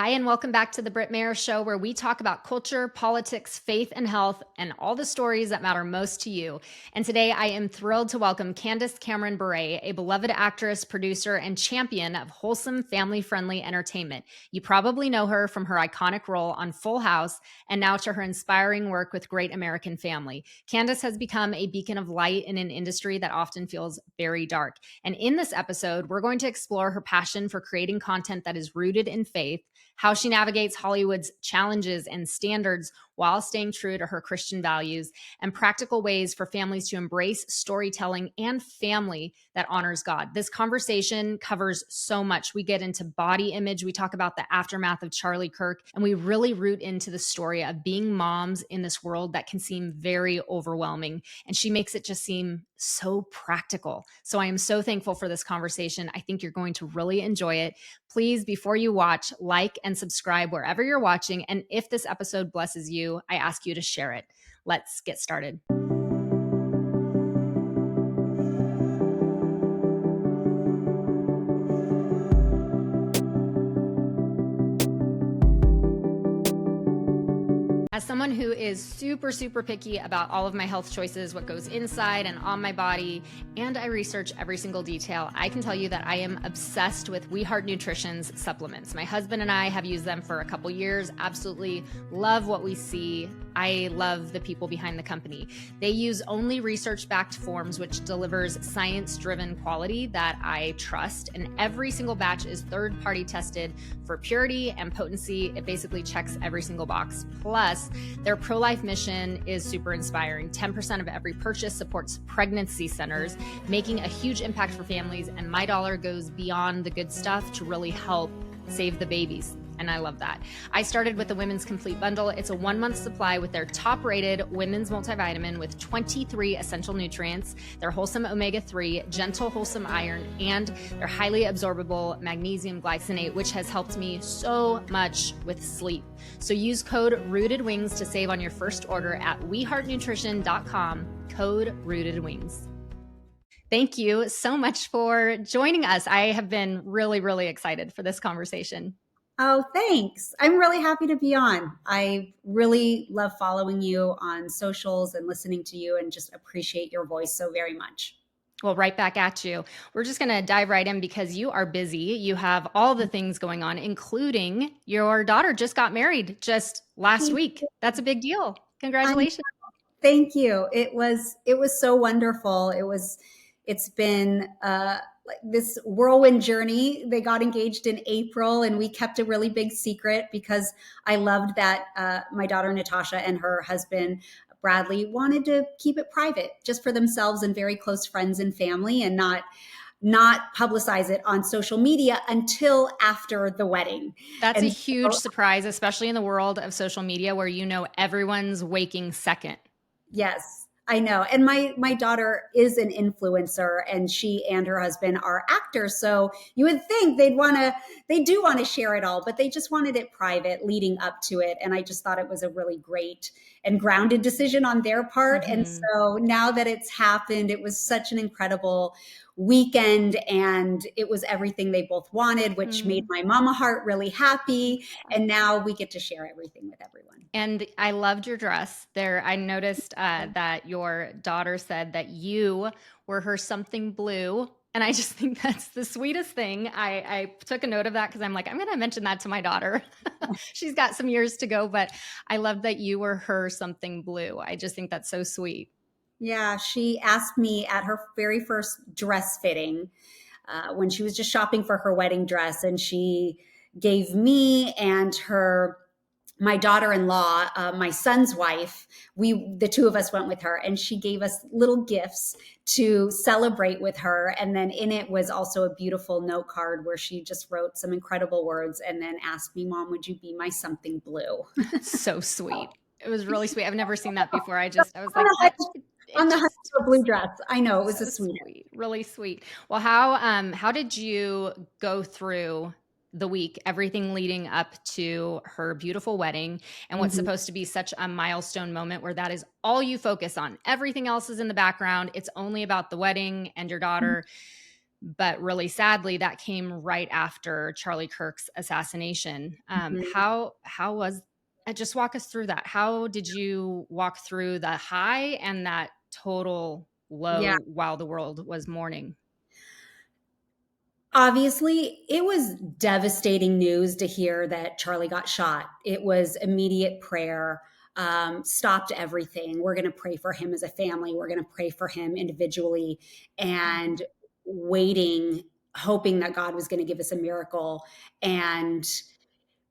Hi, and welcome back to the Britt Mayer Show, where we talk about culture, politics, faith, and health, and all the stories that matter most to you. And today I am thrilled to welcome Candace Cameron Bure, a beloved actress, producer, and champion of wholesome, family friendly entertainment. You probably know her from her iconic role on Full House and now to her inspiring work with Great American Family. Candace has become a beacon of light in an industry that often feels very dark. And in this episode, we're going to explore her passion for creating content that is rooted in faith, how she navigates Hollywood's challenges and standards while staying true to her Christian values, and practical ways for families to embrace storytelling and family that honors God. This conversation covers so much. We get into body image, we talk about the aftermath of Charlie Kirk, and we really root into the story of being moms in this world that can seem very overwhelming. And she makes it just seem so practical. So I am so thankful for this conversation. I think you're going to really enjoy it. Please, before you watch, like and subscribe wherever you're watching. And if this episode blesses you, I ask you to share it. Let's get started. As someone who is super, super picky about all of my health choices, what goes inside and on my body, and I research every single detail, I can tell you that I am obsessed with We Heart Nutrition's supplements. My husband and I have used them for a couple years, absolutely love what we see. I love the people behind the company. They use only research-backed forms, which delivers science-driven quality that I trust. And every single batch is third-party tested for purity and potency. It basically checks every single box. Plus, their pro-life mission is super inspiring. 10% of every purchase supports pregnancy centers, making a huge impact for families. And my dollar goes beyond the good stuff to really help save the babies. And I love that. I started with the Women's Complete Bundle. It's a 1-month supply with their top-rated women's multivitamin with 23 essential nutrients, their wholesome omega-3, gentle wholesome iron, and their highly absorbable magnesium glycinate, which has helped me so much with sleep. So use code ROOTEDWINGS to save on your first order at weheartnutrition.com, code ROOTEDWINGS. Thank you so much for joining us. I have been really, really excited for this conversation. Oh, thanks. I'm really happy to be on. I really love following you on socials and listening to you and just appreciate your voice so very much. Well, right back at you. We're just going to dive right in because you are busy. You have all the things going on, including your daughter just got married just last week. That's a big deal. Congratulations. Thank you. It was so wonderful. It's been like this whirlwind journey. They got engaged in April and we kept a really big secret because I loved that my daughter Natasha and her husband Bradley wanted to keep it private just for themselves and very close friends and family, and not publicize it on social media until after the wedding. That's a And huge surprise, especially in the world of social media where everyone's waking second. yes, I know. And my daughter is an influencer and she and her husband are actors. So you would think they do want to share it all, but they just wanted it private leading up to it. And I just thought it was a really great and grounded decision on their part. Mm-hmm. And so now that it's happened, it was such an incredible weekend and it was everything they both wanted, which made my mama heart really happy. And now we get to share everything with everyone. And I loved your dress there. I noticed that your daughter said that you were her something blue. And I just think that's the sweetest thing. I took a note of that because I'm like, I'm going to mention that to my daughter. She's got some years to go, but I love that you were her something blue. I just think that's so sweet. Yeah, she asked me at her very first dress fitting when she was just shopping for her wedding dress, and she gave me and my daughter-in-law, my son's wife, the two of us went with her, and she gave us little gifts to celebrate with her. And then in it was also a beautiful note card where she just wrote some incredible words and then asked me, Mom, would you be my something blue? So sweet. It was really sweet. I've never seen that before. I was like, on the high school blue dress. I know, it was so a sweet, really sweet. Well, how did you go through the week, everything leading up to her beautiful wedding and what's supposed to be such a milestone moment where that is all you focus on? Everything else is in the background. It's only about the wedding and your daughter. But really sadly, that came right after Charlie Kirk's assassination. Mhm. How was just walk us through that. How did you walk through the high and that total Yeah. low while the world was mourning? Obviously, it was devastating news to hear that Charlie got shot. It was immediate prayer, stopped everything. We're going to pray for him as a family. We're going to pray for him individually and waiting, hoping that God was going to give us a miracle. And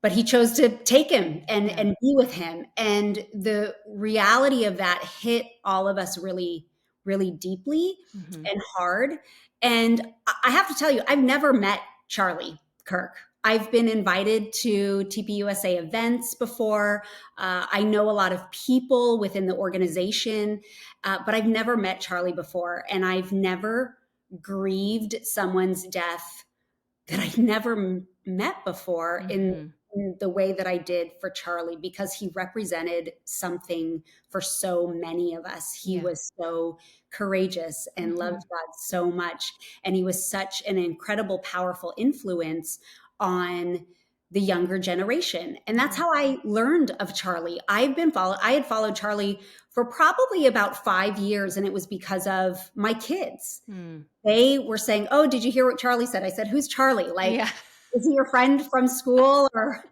but he chose to take him Yeah. and be with him, and the reality of that hit all of us really deeply Mhm. and hard. And I have to tell you, I've never met Charlie Kirk. I've been invited to TPUSA events before. I know a lot of people within the organization, but I've never met Charlie before, and I've never grieved someone's death that I've never met before Mhm. in the way that I did for Charlie, because he represented something for so many of us. He Yeah. was so courageous and loved Mhm. God so much. And he was such an incredible, powerful influence on the younger generation. And that's Mhm. how I learned of Charlie. I had followed Charlie for probably about 5 years, and it was because of my kids. Mm. They were saying, "Oh, did you hear what Charlie said?" I said, "Who's Charlie? Like, Yeah. is he your friend from school, or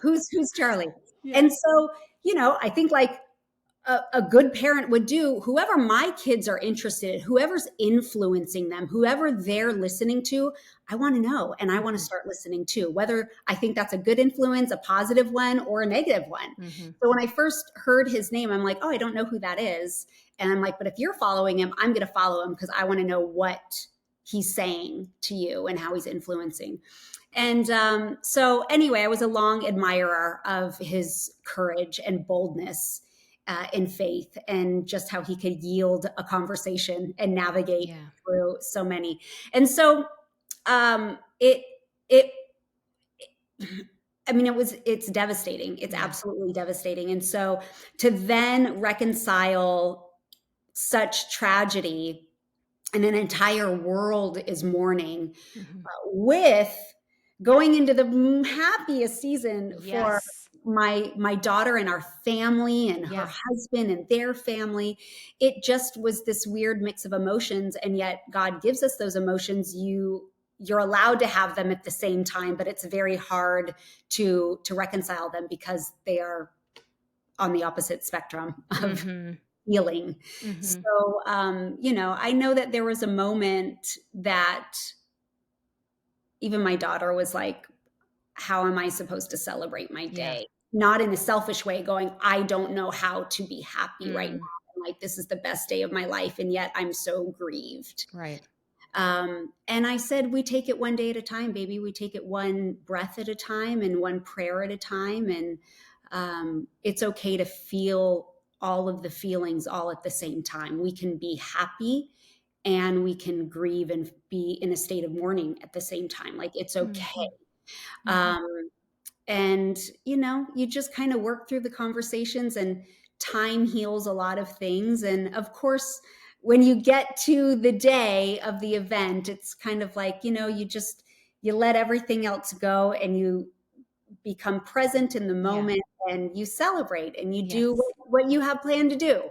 who's Charlie?" Yeah. And so, I think like a good parent would do, whoever my kids are interested in, whoever's influencing them, whoever they're listening to, I want to know, and I want to Mhm. start listening too, whether I think that's a good influence, a positive one, or a negative one. Mhm. So when I first heard his name, I'm like, oh, I don't know who that is. And I'm like, but if you're following him, I'm going to follow him because I want to know what he's saying to you and how he's influencing. And so, anyway, I was a long admirer of his courage and boldness in faith, and just how he could yield a conversation and navigate Yeah. through so many. And so, it, it, I mean, it's devastating. It's Yeah. absolutely devastating. And so, to then reconcile such tragedy, and an entire world is mourning, Mhm. with going into the happiest season for Yes. my daughter and our family and her Yeah. husband and their family. It just was this weird mix of emotions, and yet God gives us those emotions. You're allowed to have them at the same time, but it's very hard to reconcile them because they are on the opposite spectrum of Mhm. feeling. Mhm. So, I know that there was a moment that even my daughter was like, how am I supposed to celebrate my Yeah. day? Not in a selfish way, going, I don't know how to be happy right now. Mm. Like, this is the best day of my life, and yet I'm so grieved. Right. And I said, we take it one day at a time, baby. We take it one breath at a time and one prayer at a time. And it's okay to feel all of the feelings all at the same time. We can be happy and we can grieve and be in a state of mourning at the same time. Like, it's okay. Mhm. Mhm. Um, and, you just kind of work through the conversations, and time heals a lot of things. And of course, when you get to the day of the event, it's kind of like, you let everything else go, and you become present in the Yeah. moment, and you celebrate, and you do Yes. what you have planned to do.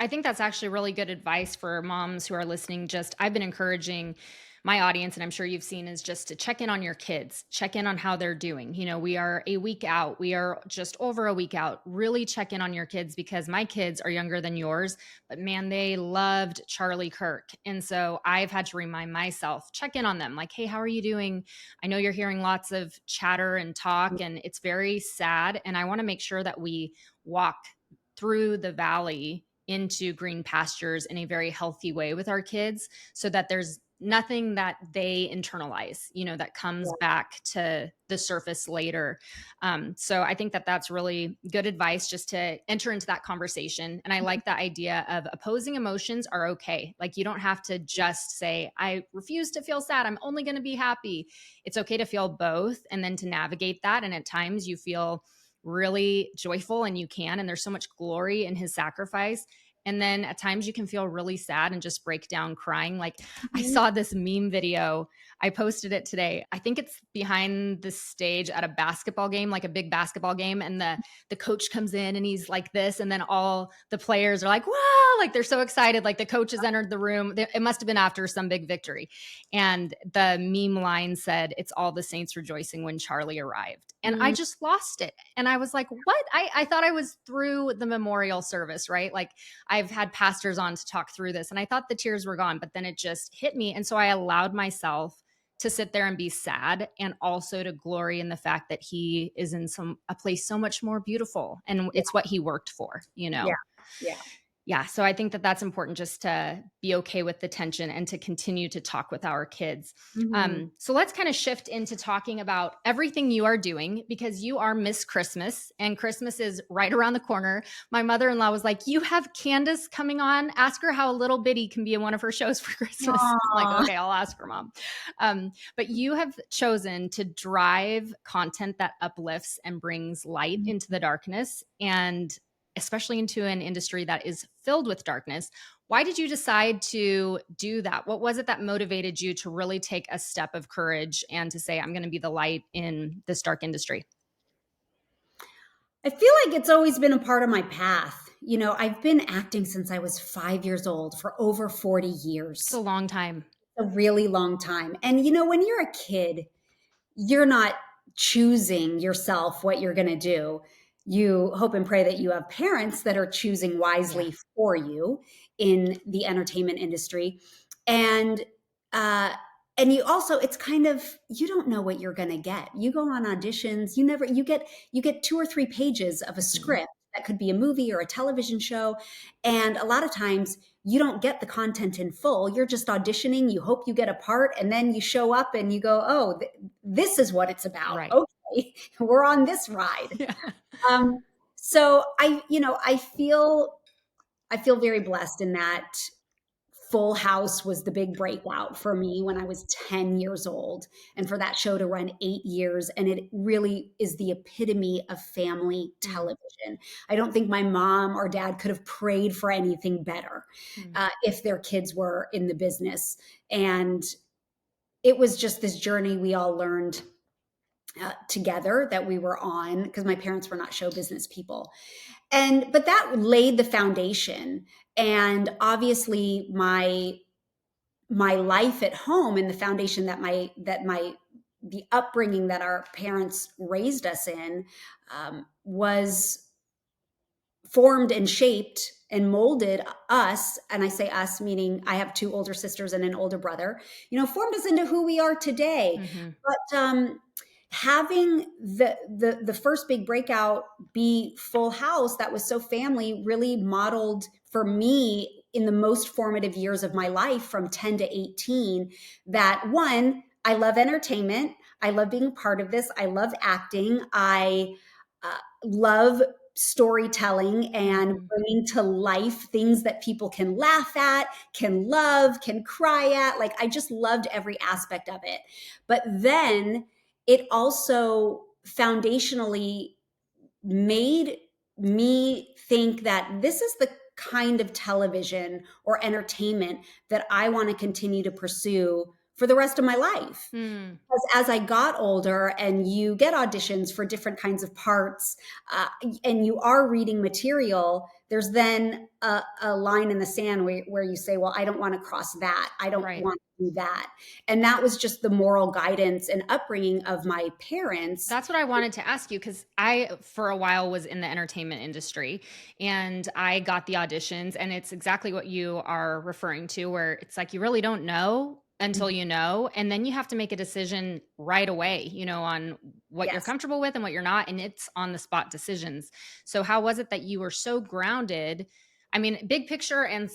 I think that's actually really good advice for moms who are listening. Just I've been encouraging my audience, and I'm sure you've seen, is just to check in on your kids, check in on how they're doing. We are a week out, we are just over a week out. Really check in on your kids, because my kids are younger than yours, but man, they loved Charlie Kirk. And so I've had to remind myself, check in on them, like, hey, how are you doing? I know you're hearing lots of chatter and talk, and it's very sad. And I want to make sure that we walk through the valley into green pastures in a very healthy way with our kids, so that there's nothing that they internalize, that comes back to the surface later. So I think that that's really good advice, just to enter into that conversation. And I like the idea of opposing emotions are okay. Like, you don't have to just say, I refuse to feel sad, I'm only going to be happy. It's okay to feel both, and then to navigate that. And at times you feel really joyful, and you can, and there's so much glory in his sacrifice. And then at times you can feel really sad and just break down crying. Like I Mhm. saw this meme video. I posted it today. I think it's behind the stage at a basketball game, like a big basketball game. And the coach comes in and he's like this. And then all the players are like, wow, like they're so excited. Like the coach has entered the room. It must have been after some big victory. And the meme line said, it's all the saints rejoicing when Charlie arrived. And I Mm, just lost it. And I was like, what? I thought I was through the memorial service, right? Like I've had pastors on to talk through this, and I thought the tears were gone, but then it just hit me. And so I allowed myself to sit there and be sad, and also to glory in the fact that he is in a place so much more beautiful, and yeah, it's what he worked for, you yeah, know. yeah. Yeah, so I think that that's important, just to be okay with the tension and to continue to talk with our kids. Mhm. So let's kind of shift into talking about everything you are doing, because you are Miss Christmas and Christmas is right around the corner. My mother-in-law was like, "You have Candace coming on. Ask her how a little bitty can be in one of her shows for Christmas." I'm like, Aw. "Okay, I'll ask her, mom." But you have chosen to drive content that uplifts and brings light into the darkness, and especially into an industry that is filled with darkness. Why did you decide to do that? What was it that motivated you to really take a step of courage and to say, I'm going to be the light in this dark industry? I feel like it's always been a part of my path. I've been acting since I was 5 years old, for over 40 It's a years, long time. a really long time. And, when you're a kid, you're not choosing yourself what you're going to do. You hope and pray that you have parents that are choosing Yeah. wisely for you in the entertainment industry. And, uh, and you also, it's kind of, you don't know what you're going to get. You go on auditions, you get 2 or 3 pages of a Mhm. script that could be a movie or a television show. And a lot of times you don't get the content in full. You're just auditioning. You hope you get a part, and then you show up and you go, oh, this is what it's about. Right. Okay, we're on this ride. Yeah. Um, so I feel very blessed in that. Full House was the big breakout for me when I was 10 years old, and for that show to run 8 years. And it really is the epitome of family Mm, television. I don't think my mom or dad could have prayed for anything better mm, if their kids were in the business. And it was just this journey we all learned together that we were on, because my parents were not show business people. But that laid the foundation. And obviously my life at home and the foundation that the upbringing that our parents raised us in was formed and shaped and molded us. And I say us meaning I have 2 older sisters and an older brother, formed us into who we are today. mhm, But having the first big breakout be Full House, that was so family, really modeled for me in the most formative years of my life, from 10 to 18, that one, I love entertainment, I love being a part of this, I love acting, I love storytelling and mhm, bringing to life things that people can laugh at, can love, can cry at. Like, I just loved every aspect of it. But then it also foundationally made me think that this is the kind of television or entertainment that I want to continue to pursue for the rest of my life. mm. Because as I got older and you get auditions for different kinds of parts, uh, and you are reading material, there's then a line in the sand where you say, well, I don't want to cross that. I don't Right. want to do that. And that was just the moral guidance and upbringing of my parents. That's what I wanted to ask you, because I, for a while, was in the entertainment industry and I got the auditions, and it's exactly what you are referring to, where it's like you really don't know until you know. And then you have to make a decision right away, on what you're Yes. comfortable with and what you're not. And it's on the spot decisions. So, how was it that you were so grounded? I mean, big picture and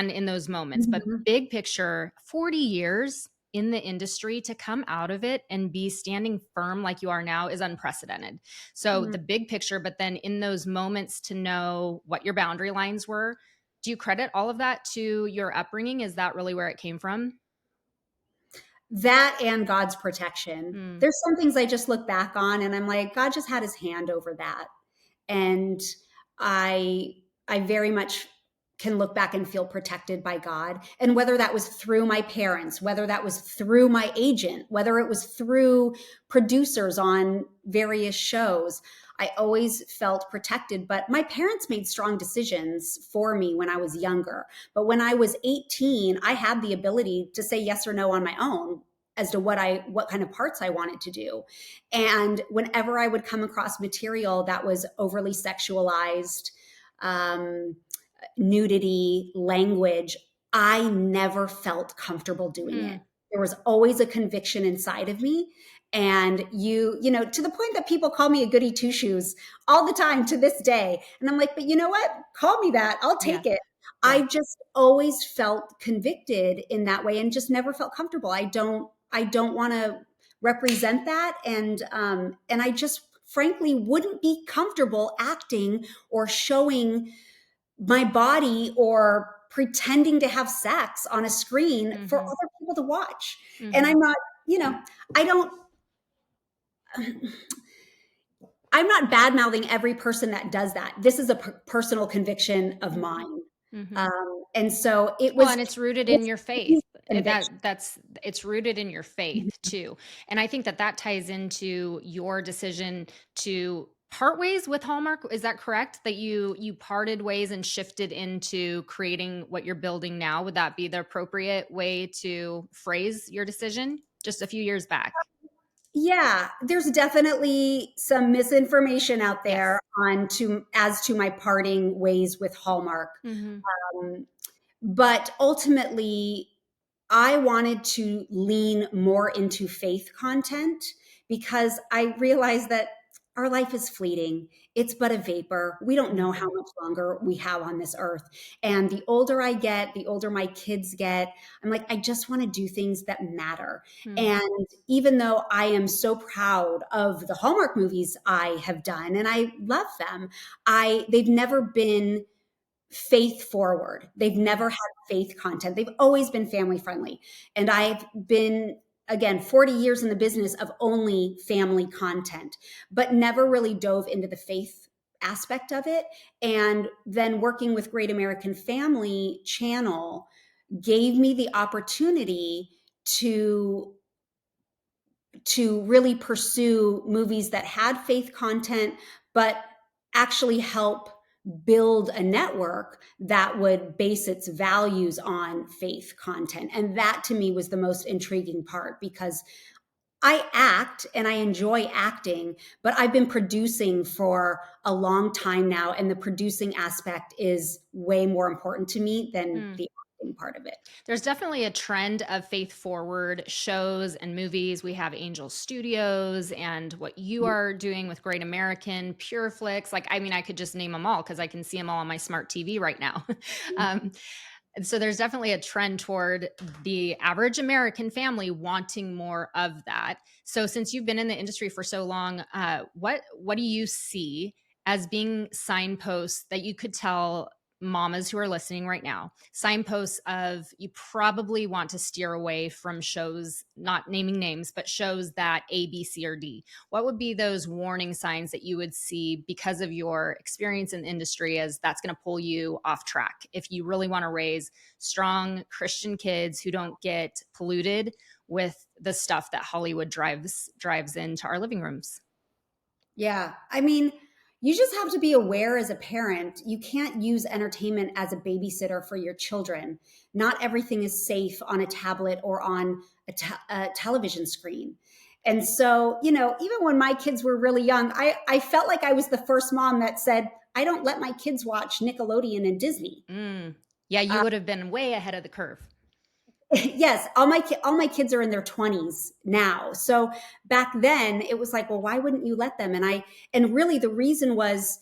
in those moments, but Mhm. big picture, 40 years in the industry, to come out of it and be standing firm like you are now is unprecedented. So Mhm. the big picture, but then in those moments to know what your boundary lines were, do you credit all of that to your upbringing? Is that really where it came from? That and God's protection. Mm, There's some things I just look back on and I'm like, God just had his hand over that. And I very much can look back and feel protected by God. And whether that was through my parents, whether that was through my agent, whether it was through producers on various shows, I always felt protected. But my parents made strong decisions for me when I was younger. But when I was 18, I had the ability to say yes or no on my own as to what kind of parts I wanted to do. And whenever I would come across material that was overly sexualized, nudity, language, I never felt comfortable doing it. There was always a conviction inside of me. And you know, to the point that people call me a goody two shoes all the time to this day. And I'm like, but you know what? Call me that. I'll take it. Yeah. I just always felt convicted in that way and just never felt comfortable. I don't want to represent that. And I just frankly wouldn't be comfortable acting or showing my body or pretending to have sex on a screen for other people to watch. And I'm not, you know, I'm not bad mouthing every person that does that. This is a personal conviction of mine. And so it was, well, and it's rooted in your faith. It's rooted in your faith too. And I think that ties into your decision to part ways with Hallmark. Is that correct? That you parted ways and shifted into creating what you're building now? Would that be the appropriate way to phrase your decision just a few years back? Yeah, there's definitely some misinformation out there as to my parting ways with Hallmark. But ultimately, I wanted to lean more into faith content because I realized that our life is fleeting. It's but a vapor. We don't know how much longer we have on this earth. And the older I get, the older my kids get, I'm like, I just want to do things that matter. And even though I am so proud of the Hallmark movies I have done, and I love them, they've never been faith forward. They've never had faith content. They've always been family friendly. And I've been, again, 40 years in the business of only family content, but never really dove into the faith aspect of it. And then working with Great American Family channel gave me the opportunity to really pursue movies that had faith content, but actually help build a network that would base its values on faith content. And that to me was the most intriguing part because I act and I enjoy acting, but I've been producing for a long time now. And the producing aspect is way more important to me than the acting part of it. There's definitely a trend of faith forward shows and movies. We have Angel Studios and what you are doing with Great American, Pure Flix. Like, I mean, I could just name them all because I can see them all on my smart TV right now. And so there's definitely a trend toward the average American family wanting more of that. So since you've been in the industry for so long, what do you see as being signposts that you could tell mamas who are listening right now, signposts of you probably want to steer away from shows, not naming names, but shows that A, B, C, or D? What would be those warning signs that you would see because of your experience in the industry as that's going to pull you off track if you really want to raise strong Christian kids who don't get polluted with the stuff that Hollywood drives into our living rooms? Yeah. I mean, you just have to be aware as a parent. You can't use entertainment as a babysitter for your children. Not everything is safe on a tablet or on a television screen. And so, you know, even when my kids were really young, I felt like I was the first mom that said, I don't let my kids watch Nickelodeon and Disney. Yeah, you would have been way ahead of the curve. Yes, all my kids are in their 20s now. So back then it was like, well, why wouldn't you let them? And really the reason was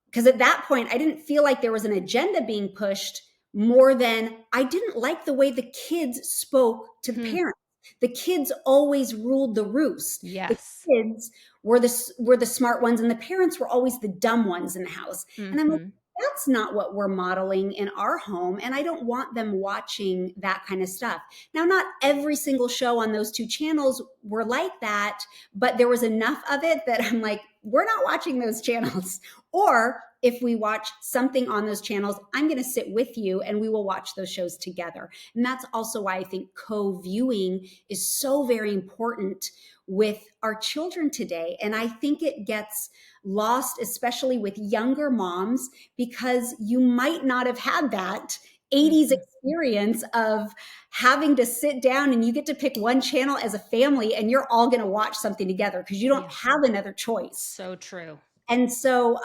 because at that point I didn't feel like there was an agenda being pushed more than I didn't like the way the kids spoke to the parents. The kids always ruled the roost. Yes. The kids were the smart ones and the parents were always the dumb ones in the house. And I'm like, that's not what we're modeling in our home. And I don't want them watching that kind of stuff. Now, not every single show on those two channels were like that, but there was enough of it that I'm like, we're not watching those channels. Or if we watch something on those channels, I'm going to sit with you and we will watch those shows together. And that's also why I think co-viewing is so very important with our children today. And I think it gets lost, especially with younger moms, because you might not have had that 80s experience of having to sit down and you get to pick one channel as a family and you're all going to watch something together because you don't have another choice. So true. And so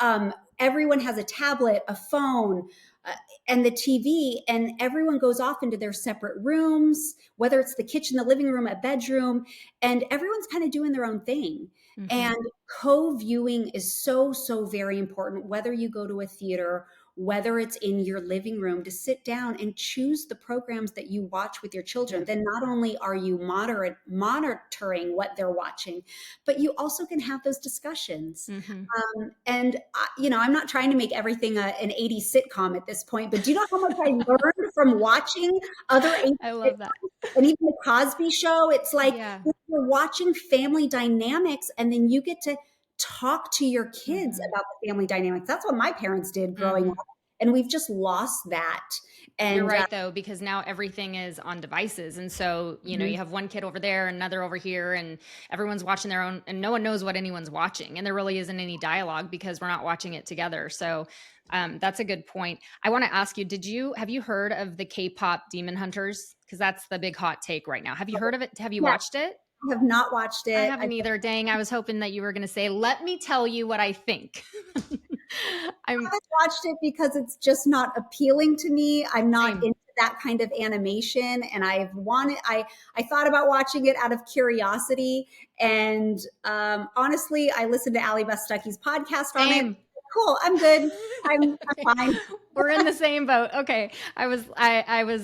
everyone has a tablet, a phone, and the TV, and everyone goes off into their separate rooms, whether it's the kitchen, the living room, a bedroom, and everyone's kind of doing their own thing. And co-viewing is so, so very important, whether you go to a theater, whether it's in your living room, to sit down and choose the programs that you watch with your children. Then not only are you monitoring what they're watching, but you also can have those discussions. And, I'm not trying to make everything an 80s sitcom at this point, but do you know how much I learned from watching other 80s I love that. And even the Cosby Show? It's like you're watching family dynamics and then you get to talk to your kids about the family dynamics. That's what my parents did growing up. And we've just lost that. And you're right, though, because now everything is on devices. And so, you have one kid over there, another over here, and everyone's watching their own, and no one knows what anyone's watching. And there really isn't any dialogue because we're not watching it together. So that's a good point. I want to ask you, have you heard of the K-pop Demon Hunters? Because that's the big hot take right now. Have you heard of it? Have you watched it? I have not watched it. I haven't either. Dang, I was hoping that you were going to say, let me tell you what I think. I haven't watched it because it's just not appealing to me. I'm not into that kind of animation. And I thought about watching it out of curiosity. And honestly, I listened to Ali Bastucki's podcast on it. Cool. I'm good. I'm fine. We're in the same boat. Okay. I was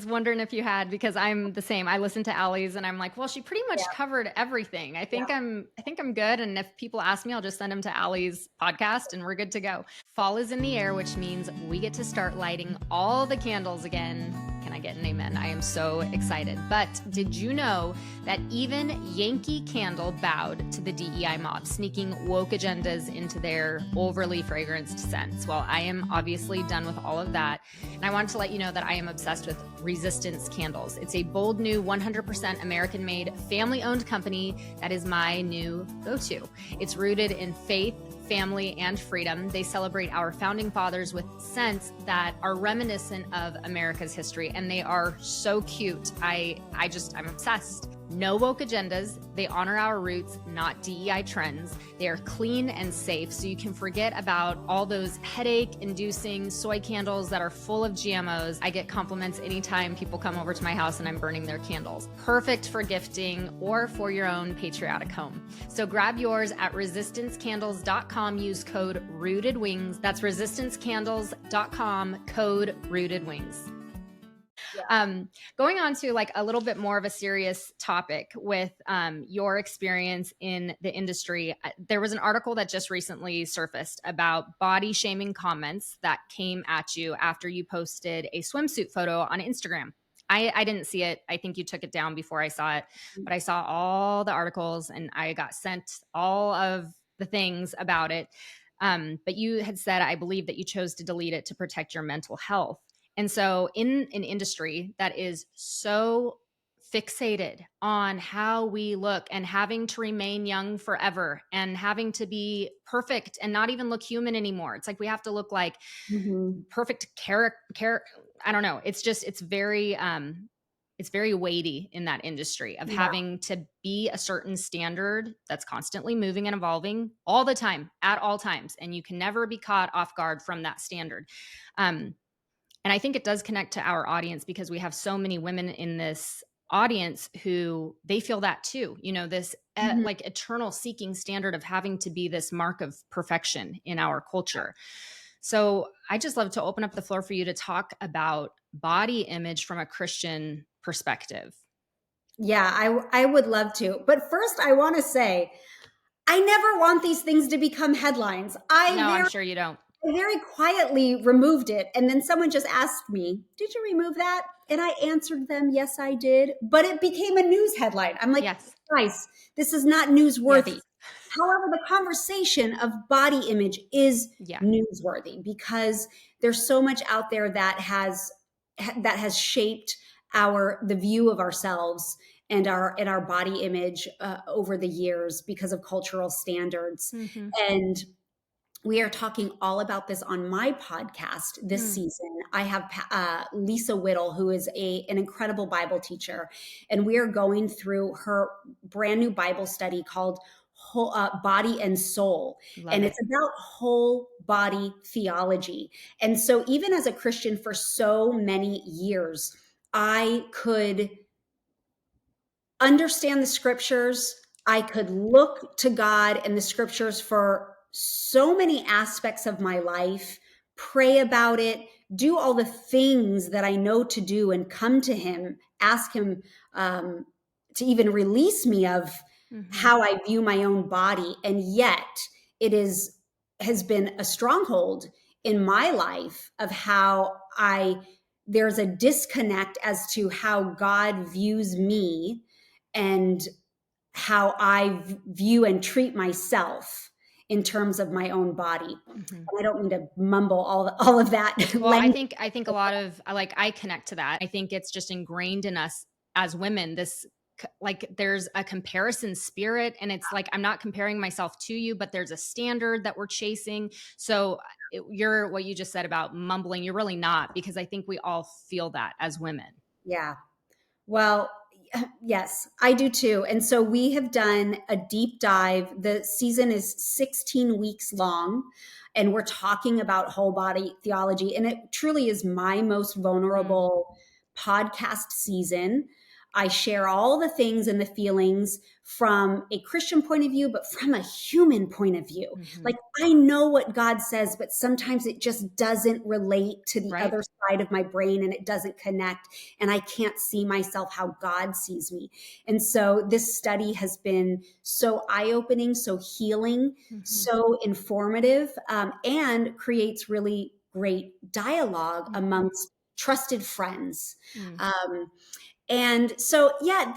wondering if you had, because I'm the same. I listened to Allie's and I'm like, well, she pretty much covered everything. I think I'm good. And if people ask me, I'll just send them to Allie's podcast and we're good to go. Fall is in the air, which means we get to start lighting all the candles again. Can I get an amen? I am so excited. But did you know that even Yankee Candle bowed to the DEI mob, sneaking woke agendas into their overly fragranced scents? Well, I am obviously done with all of that. And I wanted to let you know that I am obsessed with Resistance Candles. It's a bold new 100% American-made, family-owned company that is my new go-to. It's rooted in faith, family, and freedom. They celebrate our founding fathers with scents that are reminiscent of America's history, and they are so cute. I'm obsessed. No woke agendas. They honor our roots, not DEI trends. They are clean and safe, so you can forget about all those headache-inducing soy candles that are full of GMOs. I get compliments anytime people come over to my house and I'm burning their candles. Perfect for gifting or for your own patriotic home. So grab yours at resistancecandles.com. Use code ROOTEDWINGS. That's resistancecandles.com, code ROOTEDWINGS. Going on to like a little bit more of a serious topic with your experience in the industry, there was an article that just recently surfaced about body shaming comments that came at you after you posted a swimsuit photo on Instagram. I didn't see it. I think you took it down before I saw it, but I saw all the articles and I got sent all of the things about it. But you had said, I believe, that you chose to delete it to protect your mental health. And so in an industry that is so fixated on how we look and having to remain young forever and having to be perfect and not even look human anymore, it's like we have to look like perfect character. I don't know. It's very weighty in that industry of having to be a certain standard that's constantly moving and evolving all the time, at all times. And you can never be caught off guard from that standard. And I think it does connect to our audience because we have so many women in this audience who they feel that too, this like eternal seeking standard of having to be this mark of perfection in our culture. So I just love to open up the floor for you to talk about body image from a Christian perspective. Yeah, I would love to. But first I want to say, I never want these things to become headlines. I'm sure you don't. I very quietly removed it. And then someone just asked me, did you remove that? And I answered them, yes, I did. But it became a news headline. I'm like, guys, this is not newsworthy. Yes. However, the conversation of body image is Yeah. newsworthy because there's so much out there that has shaped the view of ourselves and our body image over the years because of cultural standards. Mm-hmm. And we are talking all about this on my podcast this season. I have Lisa Whittle, who is an incredible Bible teacher, and we are going through her brand new Bible study called Body and Soul. Love And it. it's about whole body theology. And so, even as a Christian for so many years, I could understand the scriptures. I could look to God and the scriptures for so many aspects of my life, pray about it, do all the things that I know to do, and come to Him, ask Him to even release me of Mm-hmm. how I view my own body. And yet, has been a stronghold in my life of how there's a disconnect as to how God views me and how I view and treat myself in terms of my own body. Mm-hmm. I don't mean to mumble all of that Well, language. I think a lot of like I connect to that. I think it's just ingrained in us as women. Like there's a comparison spirit, and it's like I'm not comparing myself to you, but there's a standard that we're chasing. So you're what you just said about mumbling. You're really not, because I think we all feel that as women. Yeah. Well, yes, I do too. And so we have done a deep dive. The season is 16 weeks long, and we're talking about whole body theology. And it truly is my most Mm. vulnerable podcast season. I share all the things and the feelings from a Christian point of view, but from a human point of view. Mm-hmm. Like, I know what God says, but sometimes it just doesn't relate to the Right. other side of my brain, and it doesn't connect, and I can't see myself how God sees me. And so this study has been so eye-opening, so healing, Mm-hmm. so informative, and creates really great dialogue Mm-hmm. amongst trusted friends. Mm. And so, yeah,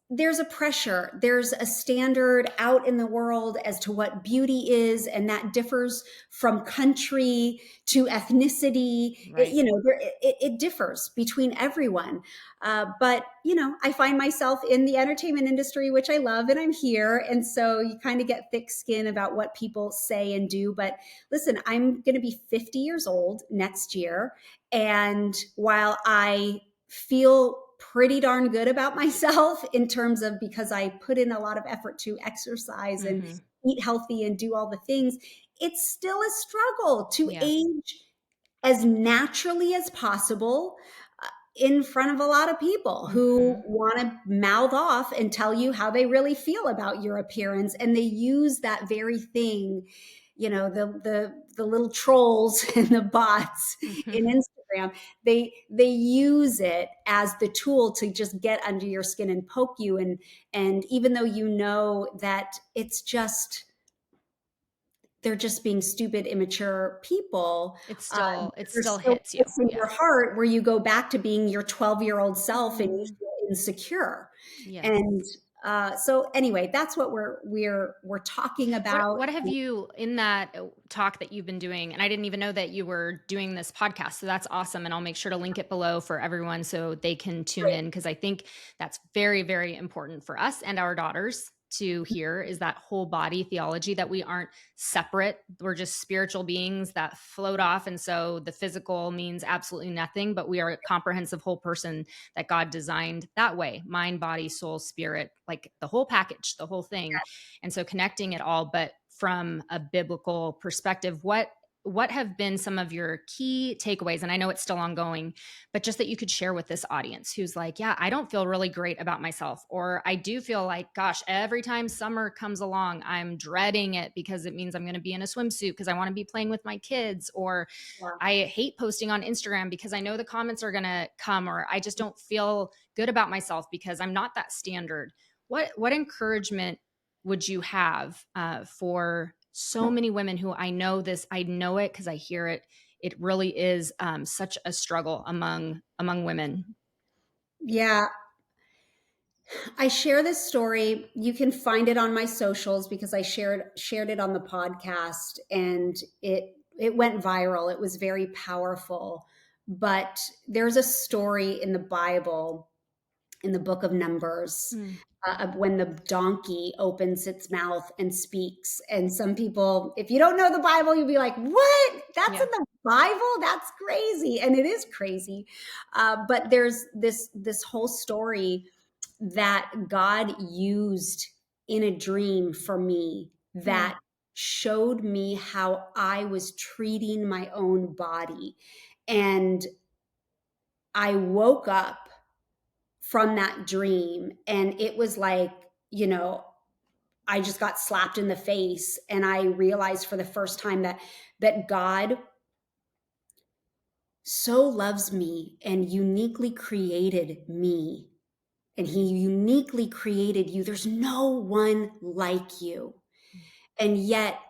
there's a pressure, there's a standard out in the world as to what beauty is, and that differs from country to ethnicity. Right. It differs between everyone. But I find myself in the entertainment industry, which I love, and I'm here, and so you kind of get thick skin about what people say and do. But listen, I'm going to be 50 years old next year, and while I feel pretty darn good about myself in terms of, because I put in a lot of effort to exercise and Mm-hmm. eat healthy and do all the things, it's still a struggle to Yeah. age as naturally as possible in front of a lot of people who Mm-hmm. want to mouth off and tell you how they really feel about your appearance, and they use that very thing, the little trolls and the bots in Mm-hmm. Instagram. They use it as the tool to just get under your skin and poke you, and even though you know that they're just being stupid, immature people. It There's still still hits you. place in Yeah. your heart where you go back to being your 12-year-old self, and you Mm. feel insecure. Yes. And so, anyway, that's what we're talking about. What have you in that talk that you've been doing? And I didn't even know that you were doing this podcast. So that's awesome. And I'll make sure to link it below for everyone so they can tune in, because I think that's very, very important for us and our daughters to hear, is that whole body theology, that we aren't separate. We're just spiritual beings that float off. And so the physical means absolutely nothing, but we are a comprehensive whole person that God designed that way: mind, body, soul, spirit, like the whole package, the whole thing. And so connecting it all, but from a biblical perspective, what have been some of your key takeaways? And I know it's still ongoing, but just that you could share with this audience who's like, yeah, I don't feel really great about myself, or I do feel like, gosh, every time summer comes along, I'm dreading it because it means I'm going to be in a swimsuit because I want to be playing with my kids, or Yeah. I hate posting on Instagram because I know the comments are going to come, or I just don't feel good about myself because I'm not that standard. What encouragement would you have for so many women who I know it because I hear it. It really is such a struggle among women. Yeah. I share this story. You can find it on my socials because I shared it on the podcast, and it went viral. It was very powerful. But there's a story in the Bible, in the book of Numbers, Mm. of when the donkey opens its mouth and speaks. And some people, if you don't know the Bible, you'll be like, "What? That's Yeah. in the Bible? That's crazy!" And it is crazy. But there's this whole story that God used in a dream for me Mm. that showed me how I was treating my own body. And I woke up from that dream, and it was like, you know, I just got slapped in the face, and I realized for the first time that God so loves me and uniquely created me, and he uniquely created you. There's no one like you. And yet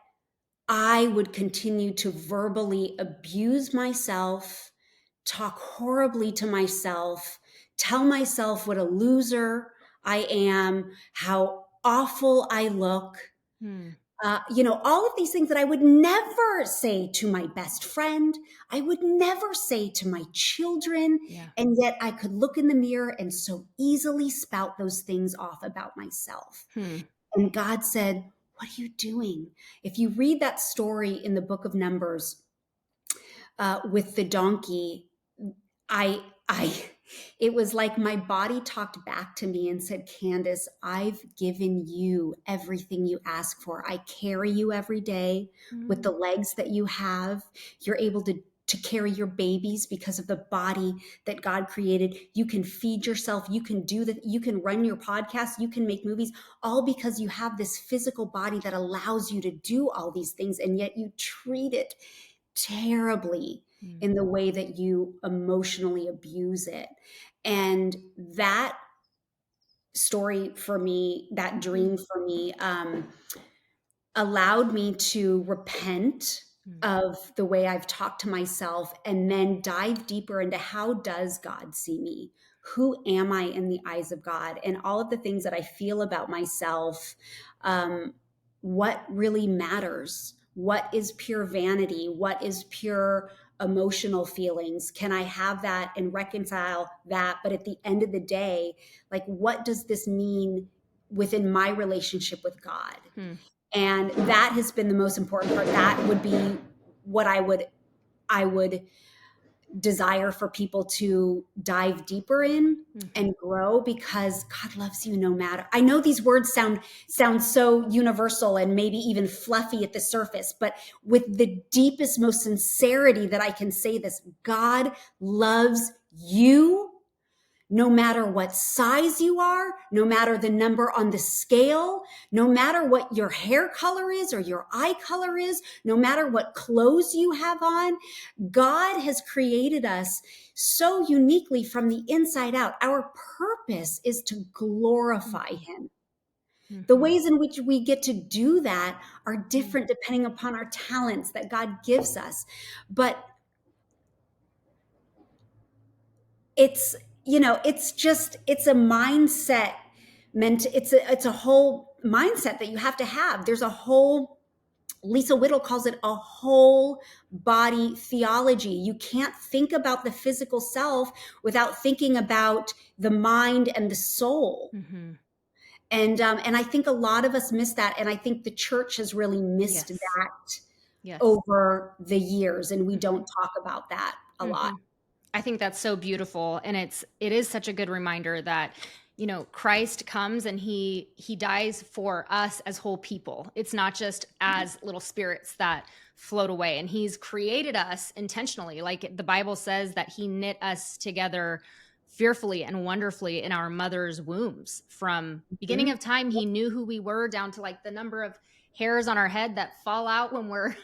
I would continue to verbally abuse myself, talk horribly to myself, tell myself what a loser I am, how awful I look. Mm. All of these things that I would never say to my best friend, I would never say to my children. Yeah. And yet I could look in the mirror and so easily spout those things off about myself. Hmm. And God said, "What are you doing?" If you read that story in the book of Numbers, with the donkey, I, it was like my body talked back to me and said, "Candace, I've given you everything you ask for. I carry you every day with the Mm. legs that you have. You're able to carry your babies because of the body that God created. You can feed yourself. You can do that. You can run your podcast. You can make movies, all because you have this physical body that allows you to do all these things. And yet you treat it terribly Mm. in the way that you emotionally abuse it." And that story for me, that dream for me, allowed me to repent Mm. of the way I've talked to myself, and then dive deeper into, how does God see me? Who am I in the eyes of God? And all of the things that I feel about myself, what really matters? What is pure vanity? What is pure emotional feelings? Can I have that and reconcile that? But at the end of the day, like, what does this mean within my relationship with God? Hmm. And that has been the most important part. That would be what I would desire for people to dive deeper in Mhm. and grow, because God loves you no matter. I know these words sound so universal and maybe even fluffy at the surface, but with the deepest, most sincerity that I can say this, God loves you no matter what size you are, no matter the number on the scale, no matter what your hair color is or your eye color is, no matter what clothes you have on. God has created us so uniquely from the inside out. Our purpose is to glorify Mhm. Him. The Mhm. ways in which we get to do that are Mm. different depending upon our talents that God gives us. But it's, it's a mindset meant, it's a whole mindset that you have to have. There's a whole, Lisa Whittle calls it a whole body theology. You can't think about the physical self without thinking about the mind and the soul. Mhm. And I think a lot of us miss that, and I think the church has really missed Yes. that Yes. over the years, and we Mhm. don't talk about that a lot. Mhm. I think that's so beautiful, and it is such a good reminder that Christ comes and he dies for us as whole people. It's not just as little spirits that float away, and he's created us intentionally. Like the Bible says that he knit us together fearfully and wonderfully in our mother's wombs. From beginning Mhm. of time, he knew who we were, down to like the number of hairs on our head that fall out when we're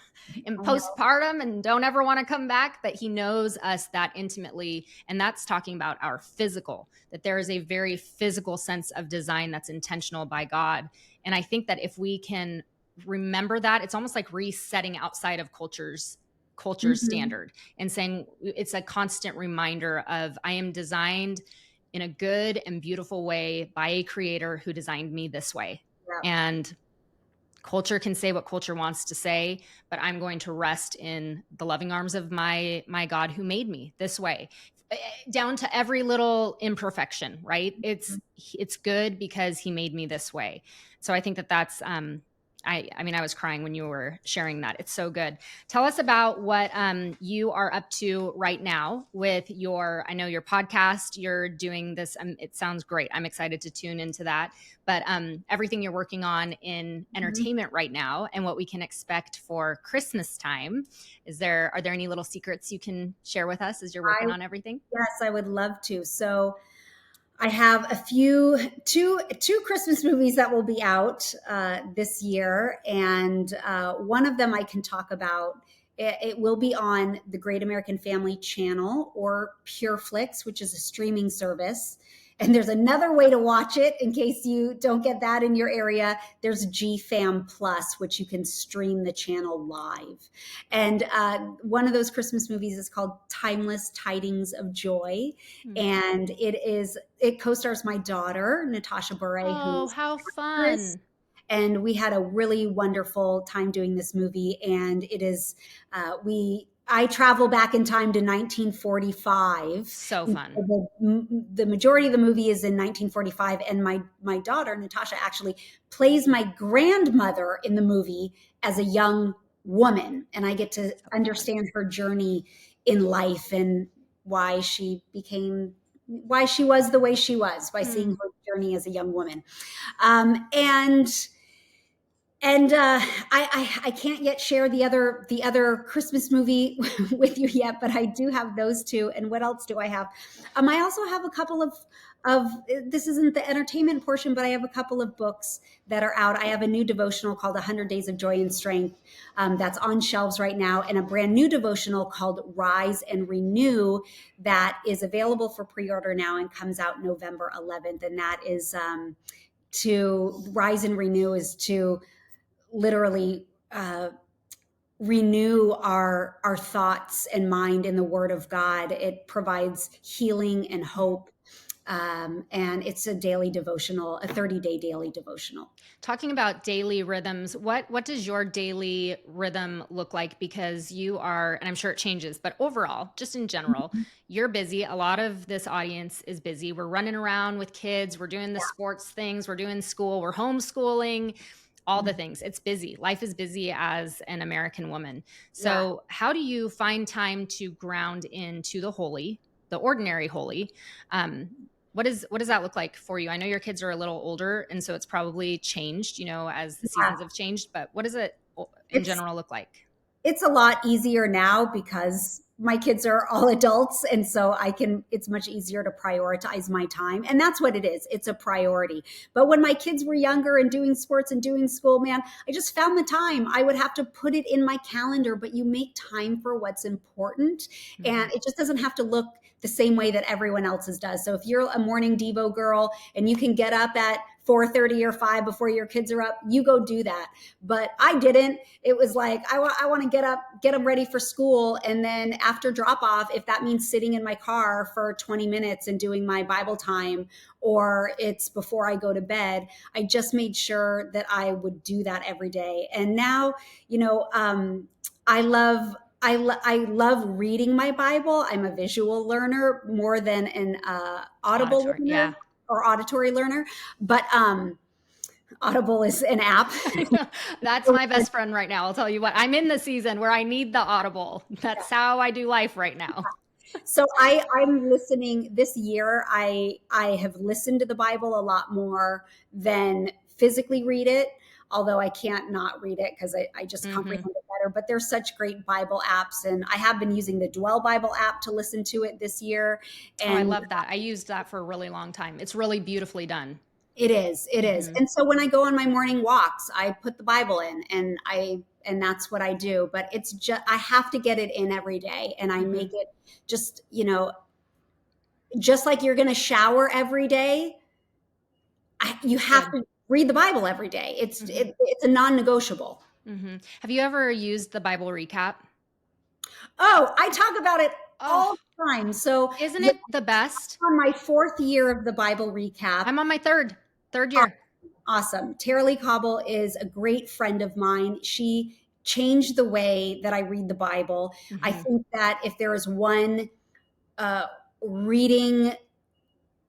in I know. postpartum and don't ever want to come back. That he knows us that intimately. And that's talking about our physical, that there is a very physical sense of design that's intentional by God. And I think that if we can remember that, it's almost like resetting outside of culture's Mhm. standard, and saying it's a constant reminder of, I am designed in a good and beautiful way by a creator who designed me this way. Yeah. And culture can say what culture wants to say, but I'm going to rest in the loving arms of my God who made me this way, down to every little imperfection, right? It's good because he made me this way. So I think that that's I mean, I was crying when you were sharing that. It's so good. Tell us about what you are up to right now with I know your podcast, you're doing this. It sounds great. I'm excited to tune into that. But everything you're working on in entertainment right now and what we can expect for Christmas time. Are there any little secrets you can share with us as you're working on everything? Yes, I would love to. So I have two Christmas movies that will be out this year, and one of them I can talk about. It will be on the Great American Family channel or PureFlix, which is a streaming service. And there's another way to watch it in case you don't get that in your area. There's GFam Plus, which you can stream the channel live. And one of those Christmas movies is called Timeless Tidings of Joy. And it co-stars my daughter, Natasha Bure. Oh, how fun. And we had a really wonderful time doing this movie. And it is, I travel back in time to 1945. So fun. The majority of the movie is in 1945. And my daughter, Natasha, actually plays my grandmother in the movie as a young woman. And I get to understand her journey in life and why she was the way she was by seeing her journey as a young woman. And I can't yet share the other Christmas movie with you yet, but I do have those two. And what else do I have? I also have a couple of this isn't the entertainment portion, but I have a couple of books that are out. I have a new devotional called 100 Days of Joy and Strength that's on shelves right now, and a brand new devotional called Rise and Renew that is available for pre-order now and comes out November 11th. And that is to Rise and Renew is to literally renew our thoughts and mind in the Word of God. It provides healing and hope. And it's a daily devotional, a 30-day daily devotional. Talking about daily rhythms, what does your daily rhythm look like? Because you are, and I'm sure it changes, but overall, just in general, you're busy. A lot of this audience is busy. We're running around with kids. We're doing the sports things. We're doing school. We're homeschooling. All the things. It's busy. Life is busy as an American woman. So how do you find time to ground into the holy, the ordinary holy? What does that look like for you? I know your kids are a little older, and so it's probably changed, as the seasons have changed, but what does it in general look like? It's a lot easier now because my kids are all adults. And so it's much easier to prioritize my time. And that's what it is. It's a priority. But when my kids were younger and doing sports and doing school, man, I just found the time. I would have to put it in my calendar, but you make time for what's important. And it just doesn't have to look the same way that everyone else's does. So if you're a morning Devo girl and you can get up at 4:30 or 5 before your kids are up, you go do that. But I didn't. It was like, I want to get up, get them ready for school. And then after drop off, if that means sitting in my car for 20 minutes and doing my Bible time, or it's before I go to bed, I just made sure that I would do that every day. And now, I love reading my Bible. I'm a visual learner more than an audible learner or auditory learner. But Audible is an app. That's my best friend right now. I'll tell you what, I'm in the season where I need the Audible. That's how I do life right now. So I'm listening this year. I have listened to the Bible a lot more than physically read it. Although I can't not read it because I just comprehend it better. But there's such great Bible apps. And I have been using the Dwell Bible app to listen to it this year. And I love that. I used that for a really long time. It's really beautifully done. It is. And so when I go on my morning walks, I put the Bible in and that's what I do. But it's just, I have to get it in every day. And I make it just, just like you're going to shower every day, you have to read the Bible every day. It's a non-negotiable. Have you ever used the Bible recap? Oh, I talk about it all Oh, the time. So isn't yeah, it the best? on my fourth year of the Bible recap. I'm on my third year. Awesome. Tara Lee Cobble is a great friend of mine. She changed the way that I read the Bible. I Mhm. think that if there is one uh, reading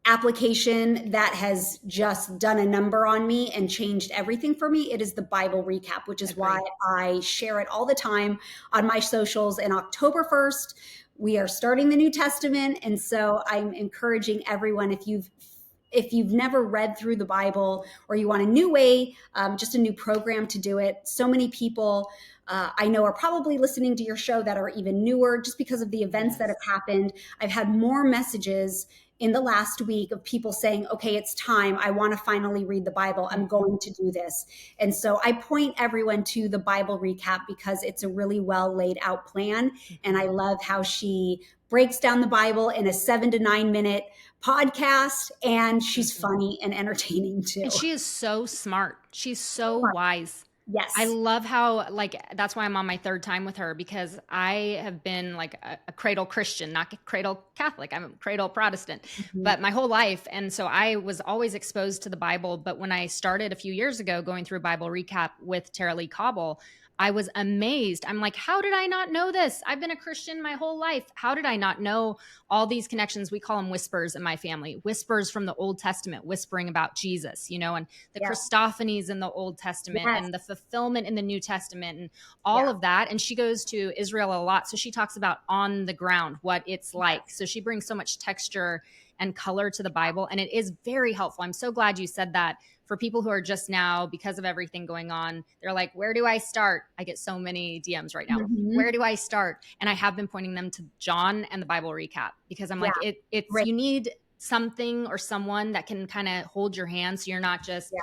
application that has just done a number on me and changed everything for me, it is the Bible recap, which is why Agreed. I share it all the time on my socials. And October 1st, we are starting the New Testament. And so I'm encouraging everyone, if you've never read through the Bible or you want a new way, just a new program to do it. So many people I know are probably listening to your show that are even newer just because of the events that Yes. have happened. I've had more messages in the last week of people saying, okay, it's time. I want to finally read the Bible. I'm going to do this. And so I point everyone to the Bible recap because it's a really well laid out plan. And I love how she breaks down the Bible in a 7 to 9 minute podcast. And she's Mhm. funny and entertaining too. And she is so smart. She's So so much. wise. I Yes. love how, like, that's why I'm on my third time with her, because I have been like a cradle Christian, not cradle Catholic. I'm a cradle Protestant, Mhm. but my whole life. And so I was always exposed to the Bible. But when I started a few years ago going through Bible recap with Tara Lee Cobble, I was amazed. I'm like, how did I not know this? I've been a Christian my whole life. How did I not know all these connections? We call them whispers in my family, whispers from the Old Testament, whispering about Jesus, and the Yeah. Christophanies in the Old Testament Yes. and the fulfillment in the New Testament and all Yeah. of that. And she goes to Israel a lot. So she talks about on the ground, what it's like. So she brings so much texture and color to the Bible. And it is very helpful. I'm so glad you said that for people who are just now, because of everything going on, they're like, where do I start? I get so many DMs right now. Mhm. Where do I start? And I have been pointing them to John and the Bible recap because I'm Yeah. like, it's, Great. you need something or someone that can kind of hold your hand so you're not just Yeah.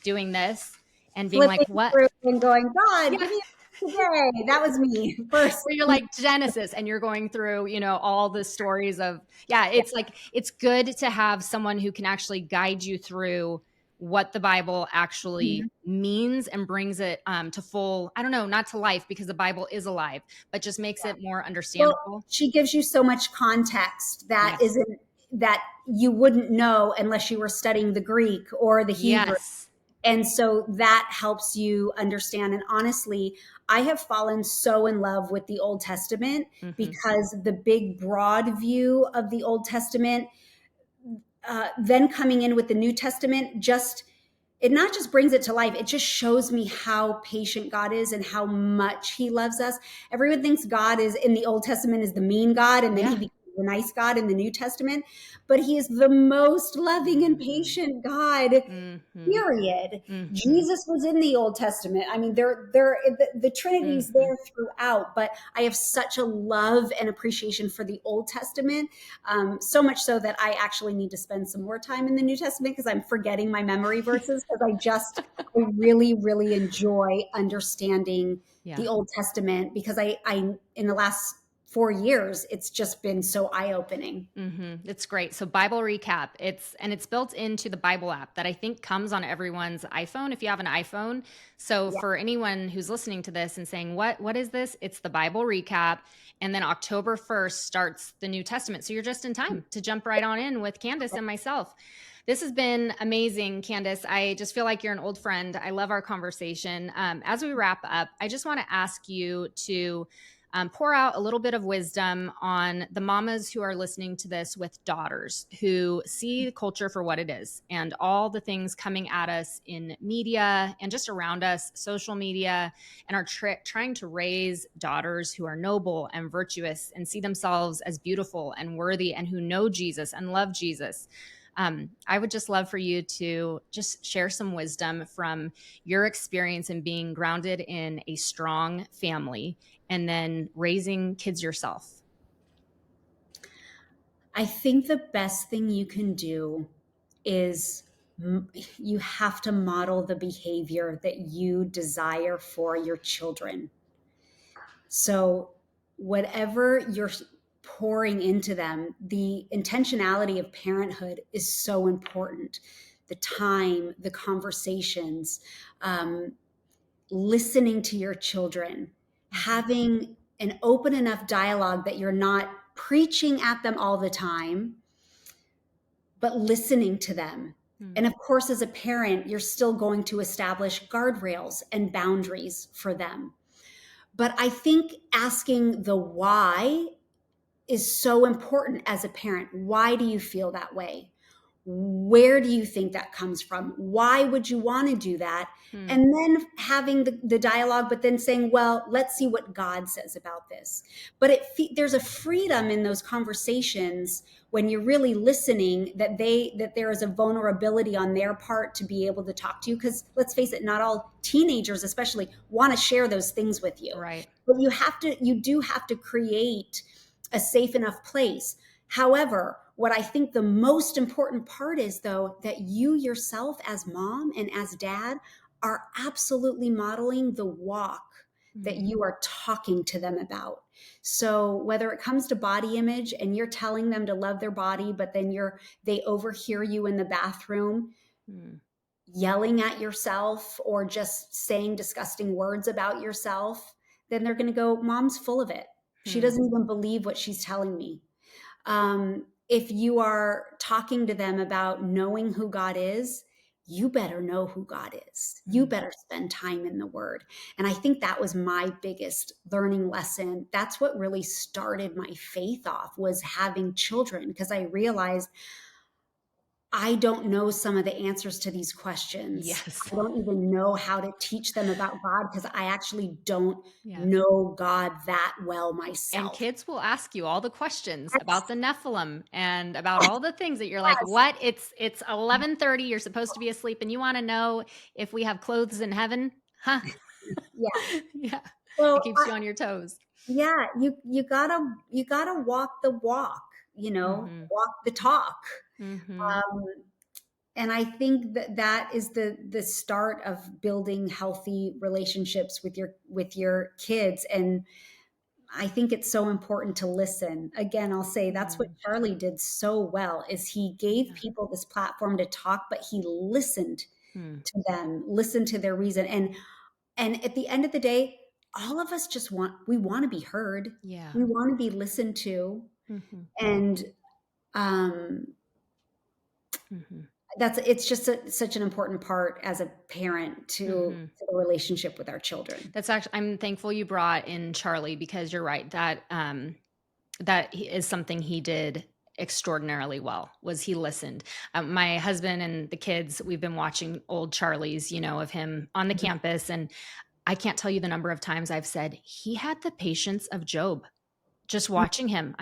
doing this and being like, Flipping what? through and going, God, give Yeah. me today. That was me first. Where you're like Genesis and you're going through, all the stories of, yeah, it's like, it's good to have someone who can actually guide you through what the Bible actually Mhm. means and brings it to full, I don't know, not to life because the Bible is alive, but just makes it more Well, understandable. she gives you so much context that Yes. isn't that you wouldn't know unless you were studying the Greek or the Hebrew. Yes. And so that helps you understand. And honestly, I have fallen so in love with the Old Testament Hmm. because the big, broad view of the Old Testament, then coming in with the New Testament, it not just brings it to life, it just shows me how patient God is and how much he loves us. Everyone thinks God is in the Old Testament is the mean God, and then he Yeah. becomes the nice God in the New Testament. But he is the most loving and Hmm. patient God, Hmm. period. Hmm. Jesus was in the Old Testament. I mean, the Trinity's Hmm. there throughout, but I have such a love and appreciation for the Old Testament, so much so that I actually need to spend some more time in the New Testament because I'm forgetting my memory verses because I really, really enjoy understanding Yeah. the Old Testament because I in the last 4 years, it's just been so eye opening. It's great. So Bible recap, it's built into the Bible app that I think comes on everyone's iPhone if you have an iPhone. So Yeah. for anyone who's listening to this and saying, what is this? It's the Bible recap. And then October 1st starts the New Testament. So you're just in time to jump right on in with Candace and myself. This has been amazing, Candace. I just feel like you're an old friend. I love our conversation. As we wrap up, I just want to ask you to pour out a little bit of wisdom on the mamas who are listening to this with daughters who see the culture for what it is and all the things coming at us in media and just around us, social media, and are trying to raise daughters who are noble and virtuous and see themselves as beautiful and worthy and who know Jesus and love Jesus. I would just love for you to just share some wisdom from your experience in being grounded in a strong family and then raising kids yourself. I think the best thing you can do is you have to model the behavior that you desire for your children. So, whatever you're pouring into them, the intentionality of parenthood is so important. The time, the conversations, um, listening to your children, Mhm. having an open enough dialogue that you're not preaching at them all the time, but listening to them. And of course, as a parent, you're still going to establish guardrails and boundaries for them. But I think asking the why is so important as a parent. Why do you feel that way? Where do you think that comes from? Why would you want to do that? And then having the dialogue, but then saying, well, let's see what God says about this. But there's a freedom in those conversations when you're really listening, that there is a vulnerability on their part to be able to talk to you. Because let's face it, not all teenagers especially want to share those things with you. Right. But you do have to create a safe enough place. However, what I think the most important part is, though, that you yourself as mom and as dad are absolutely modeling the walk that you are talking to them about. So whether it comes to body image and you're telling them to love their body, but then they overhear you in the bathroom yelling at yourself or just saying disgusting words about yourself, then they're going to go, Mom's full of it. She doesn't even believe what she's telling me. If you are talking to them about knowing who God is, you better know who God is. You better spend time in the Word. And I think that was my biggest learning lesson. That's what really started my faith off, was having children, because I realized I don't know some of the answers to these questions. Yes. I don't even know how to teach them about God, because I actually don't Yes. know God that well myself. And kids will ask you all the questions about the Nephilim and about all the things that you're like, what? It's 11:30. You're supposed to be asleep, and you want to know if we have clothes in heaven? Huh? Yeah. Yeah. So It keeps you on your toes. yeah, you gotta walk the walk, walk the talk. And I think that is the start of building healthy relationships with your kids. And I think it's so important to listen. Again, I'll say that's what Charlie did so well, is he gave people this platform to talk, but he listened to them, listened to their reason. And at the end of the day, all of us we want to be heard. Yeah. We want to be listened to. And it's just such an important part as a parent to the relationship with our children. That's actually, I'm thankful you brought in Charlie, because you're right. That is something he did extraordinarily well, was he listened. My husband and the kids, we've been watching old Charlies, of him on the campus. And I can't tell you the number of times I've said, he had the patience of Job. Just watching him,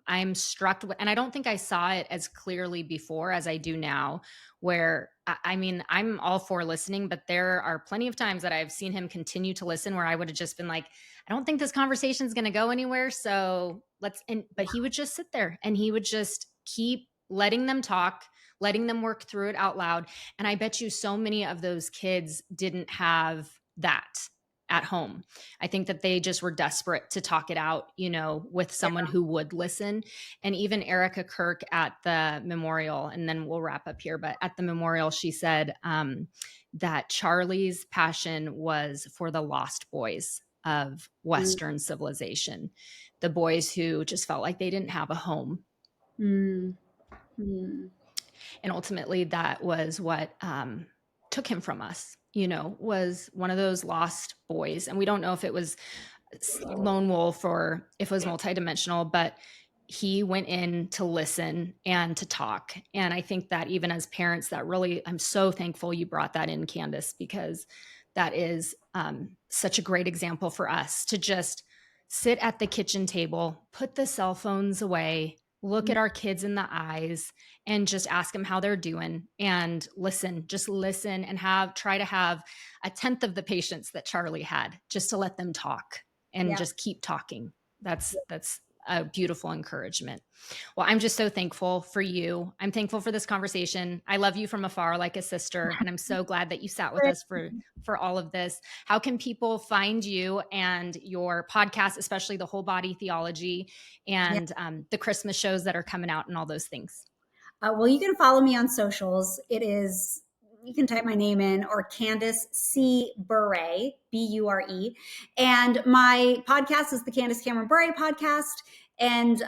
I'm struck with, and I don't think I saw it as clearly before as I do now, where I mean, I'm all for listening, but there are plenty of times that I've seen him continue to listen where I would have just been like, I don't think this conversation is going to go anywhere. So but he would just sit there and he would just keep letting them talk, letting them work through it out loud. And I bet you so many of those kids didn't have that at home. I think that they just were desperate to talk it out, with someone who would listen. And even Erica Kirk at the memorial, and then we'll wrap up here, but at the memorial, she said that Charlie's passion was for the lost boys of Western civilization, the boys who just felt like they didn't have a home. And ultimately that was what took him from us, was one of those lost boys. And we don't know if it was lone wolf or if it was multidimensional, but he went in to listen and to talk. And I think that even as parents, that really, I'm so thankful you brought that in, Candace, because that is such a great example for us to just sit at the kitchen table, put the cell phones away, look at our kids in the eyes, and just ask them how they're doing and just listen, and try to have a tenth of the patience that Charlie had, just to let them talk and just keep talking. That's a beautiful encouragement. Well, I'm just so thankful for you. I'm thankful for this conversation. I love you from afar like a sister, and I'm so glad that you sat with us for all of this. How can people find you and your podcast, especially the Whole Body Theology and the Christmas shows that are coming out and all those things? Well, you can follow me on socials. You can type my name in, or Candace C. Bure, Bure. And my podcast is the Candace Cameron Bure podcast. And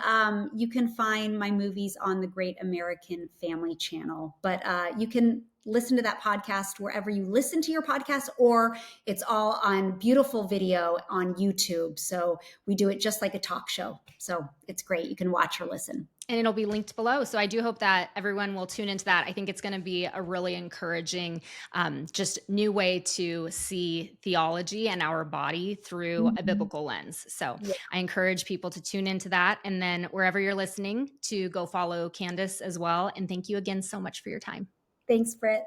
you can find my movies on the Great American Family channel. But you can listen to that podcast wherever you listen to your podcast, or it's all on beautiful video on YouTube. So we do it just like a talk show. So it's great. You can watch or listen. And it'll be linked below. So I do hope that everyone will tune into that. I think it's going to be a really encouraging, just new way to see theology and our body through a biblical lens. So I encourage people to tune into that. And then wherever you're listening, to go follow Candace as well. And thank you again so much for your time. Thanks, Britt.